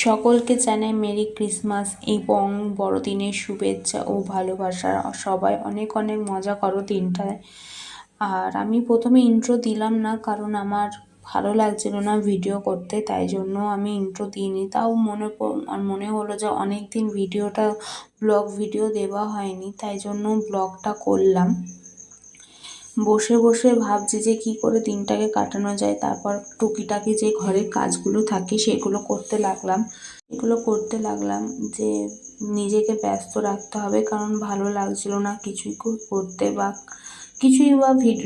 সকলকে জানাই merry Christmas এবং বড়দিনের শুভেচ্ছা ও ভালোবাসা। সবাই অনেক অনেক মজা করো দিনটায়। আর আমি প্রথমে ইন্ট্রো দিলাম না, কারণ আমার ভালো লাগছিল না ভিডিও করতে, তাই জন্য আমি ইন্ট্রো দিইনি। তাও মনে হলো যে অনেক দিন ব্লগ ভিডিও দেওয়া হয়নি, তাই জন্য ব্লগটা করলাম। বসে বসে ভাবছি যে কি করে দিনটাকে কাটানো যায়। তারপর টুকিটাকি যে ঘরের কাজগুলো থাকে সেগুলো করতে লাগলাম যে নিজেকে ব্যস্ত রাখতে হবে, কারণ ভালো লাগছিল না কিছুই করতে, বা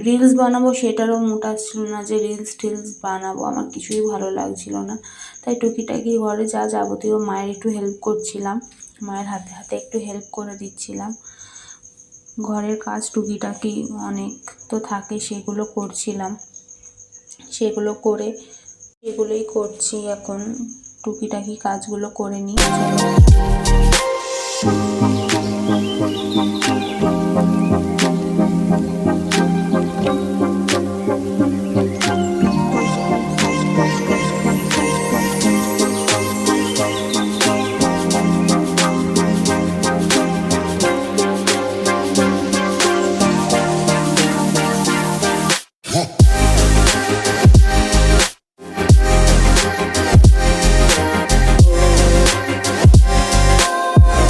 রিলস বানাবো সেটারও মুড আসছিল না, যে টিলস বানাবো আমার কিছুই ভালো লাগছিল না। তাই টুকিটাকি ঘরে যা যাবতীয় মায়ের একটু হেল্প করছিলাম, মায়ের হাতে হাতে একটু হেল্প করে দিচ্ছিলাম। ঘরের কাজ টুকিটাকি অনেক তো থাকে, সেগুলোই করছি এখন। টুকিটাকি কাজগুলো করে নিই।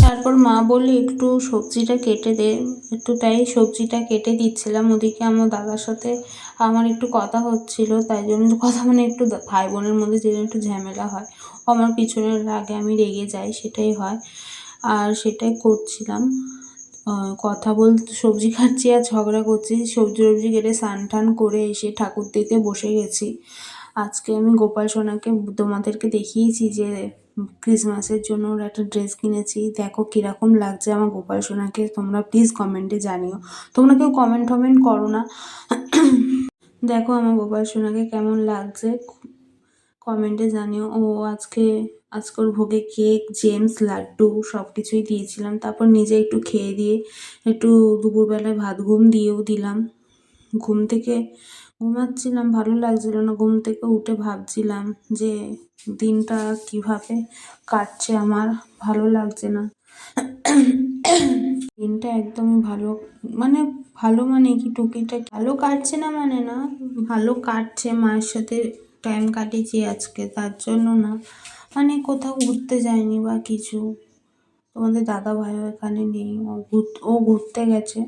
তারপর মা বললে একটু সবজিটা কেটে দে, তাই সবজিটা কেটে দিচ্ছিলাম। ওদিকে আমার দাদার সাথে আমার একটু কথা হচ্ছিল, তাই জন্য কথা মানে একটু ভাই বোনের মধ্যে যেরকম একটু ঝামেলা হয়, আমার পিছনে লাগে, আমি রেগে যাই, সেটাই হয়। আর সেটাই করছিলাম, কথা বলতে সবজি কাটছি আর ঝগড়া করছি। সবজি কেটে স্নান টান করে এসে ঠাকুর দিতে বসে গেছি। আজকে আমি গোপাল সোনাকে তোমাদেরকে দেখিয়েছি যে ক্রিসমাসের জন্য ওর একটা ড্রেস কিনেছি। দেখো কীরকম লাগছে আমার গোপাল সোনাকে, তোমরা প্লিজ কমেন্টে জানিও। তোমরা কেউ কমেন্ট করো না। দেখো আমার গোপাল সোনাকে কেমন লাগছে, কমেন্টে জানিও। আজকে ওর ভোগে কেক, জেমস, লাড্ডু সব কিছুই দিয়েছিলাম। তারপর নিজে একটু খেয়ে দিয়ে একটু দুপুরবেলায় ভাত ঘুম দিয়েও দিলাম। ঘুম থেকে ঘুমাচ্ছিলাম, ভালো লাগছিল না। ঘুম থেকে উঠে ভাবছিলাম যে দিনটা কিভাবে কাটছে, আমার ভালো লাগছে না। দিনটা একদমই ভালো মানে কি, টুকিটাকি ভালো কাটছে না, ভালো কাটছে। মায়ের সাথে টাইম কাটিয়েছি আজকে, তার জন্য না, কোথাও ঘুরতে যায়নি বা কিছু। তোমাদের দাদা ভাইও এখানে নেই, ও ঘুরতে গেছে,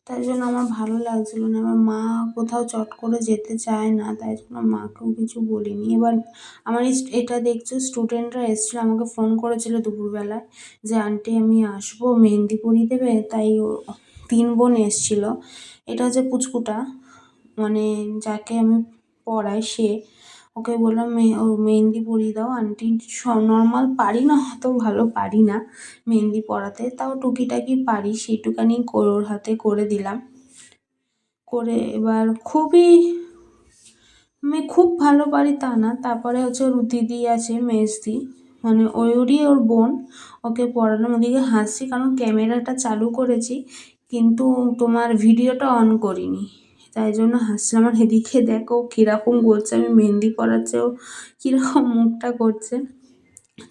তাই জন্য আমার ভালো লাগছিল না। আমার মা কোথাও চট করে যেতে চায় না, তাই জন্য মাকেও কিছু বলিনি। এবার আমার এটা দেখছো, স্টুডেন্টরা এসেছিলো, আমাকে ফোন করেছিল দুপুরবেলায় যে আন্টি আমি আসবো, মেহেন্দি পরিয়ে দেবে। তাই 3 বোন এসেছিলো। এটা হচ্ছে পুচকুটা, যাকে আমি পড়াই, ওকে বললাম মেহেন্দি পরিয়ে দাও আন্টি। নর্মাল পারি না, অত ভালো পারি না মেহেন্দি পরাতে, তাও টুকিটাকি পারি, সেইটুকানি ওর হাতে করে দিলাম। এবার আমি খুব ভালো পারি তা না। তারপরে হচ্ছে ওর দিদি আছে, মেজদি, ওর বোন, ওকে পড়ালাম। ওদিকে হাসছি কারণ ক্যামেরাটা চালু করেছি কিন্তু তোমার ভিডিওটা অন করিনি, তাই জন্য হাসছিলাম। আমার এদিকে দেখো কীরকম করছে, আমি মেহেন্দি পরাচ্ছেও কীরকম মুখটা করছে।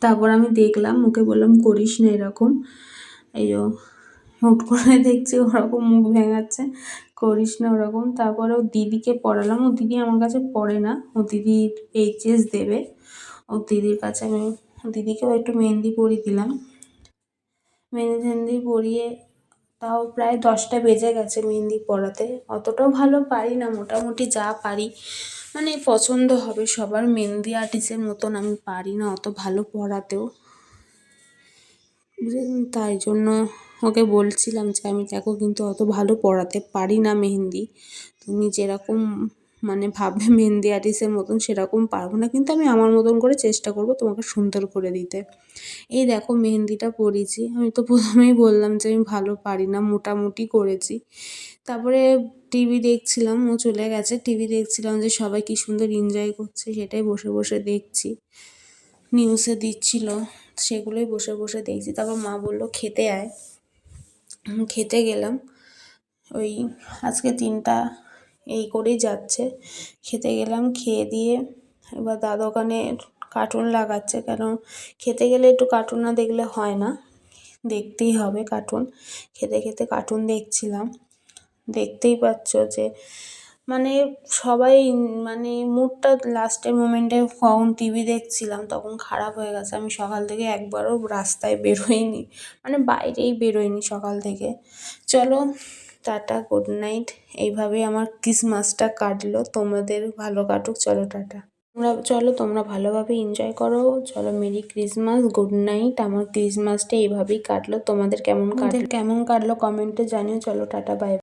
তারপর আমি দেখলাম, ওকে বললাম করিস না এরকম। হুট করে দেখছি ওরকম মুখ ভেঙাচ্ছে, করিস না ওরকম। তারপরে ও দিদিকে পড়ালাম। ও দিদি আমার কাছে পড়ে না, ও দিদি এইচএস দেবে। ও দিদির কাছে দিদিকেও একটু মেহেন্দি পরিয়ে দিলাম। মেহেন্দি পরিয়ে তাও প্রায় 10টা বেজে গেছে মেহেন্দি পরাতে। অতটাও ভালো পারি না, মোটামুটি যা পারি পছন্দ হবে সবার। মেহেন্দি আর্টিস্টের মতন আমি পারি না অত ভালো পরাতেও, তাই জন্য ওকে বলছিলাম যে আমি দেখো কিন্তু অত ভালো পরাতে পারি না মেহেন্দি, তুমি যেরকম ভাববে মেহেন্দি আর্টিস্টের মতন সেরকম পারবো না, কিন্তু আমি আমার মতন করে চেষ্টা করব তোমাকে সুন্দর করে দিতে। এই দেখো মেহেন্দিটা পরিয়েছি। আমি তো প্রথমেই বললাম যে আমি ভালো পারি না, মোটামুটি করেছি। তারপরে টিভি দেখছিলাম, ও চলে গেছে। টিভি দেখছিলাম যে সবাই কি সুন্দর এনজয় করছে, সেটাই বসে বসে দেখছি। নিউজে দিচ্ছিল, সেগুলোই বসে বসে দেখছি। তারপর মা বললো খেতে আয়, খেতে গেলাম। আজকে দিনটা এই করেই যাচ্ছে। খেতে গেলাম, খেয়ে দিয়ে এবার কার্টুন লাগাচ্ছে, কেন খেতে গেলে একটু কার্টুন না দেখলে হয় না, দেখতেই হবে কার্টুন। খেতে খেতে কার্টুন দেখছিলাম, দেখতেই পাচ্ছ যে মানে সবাই মানে মুডটা লাস্টের মোমেন্টে কখন টিভি দেখছিলাম তখন খারাপ হয়ে গেছে। আমি সকাল থেকে একবারও রাস্তায় বেরোইনি, মানে বাইরেই বেরোইনি সকাল থেকে। চলো টাটা, গুড নাইট। এইভাবেই আমার ক্রিসমাসটা কাটলো, তোমাদের ভালো কাটুক। চলো টাটা। তোমরা ভালোভাবে এনজয় করো। চলো, মেরি ক্রিসমাস, গুড নাইট। আমার ক্রিসমাসটা এইভাবেই কাটলো, তোমাদের কেমন কাটলো কমেন্টে জানিও। চলো টাটা, বাই।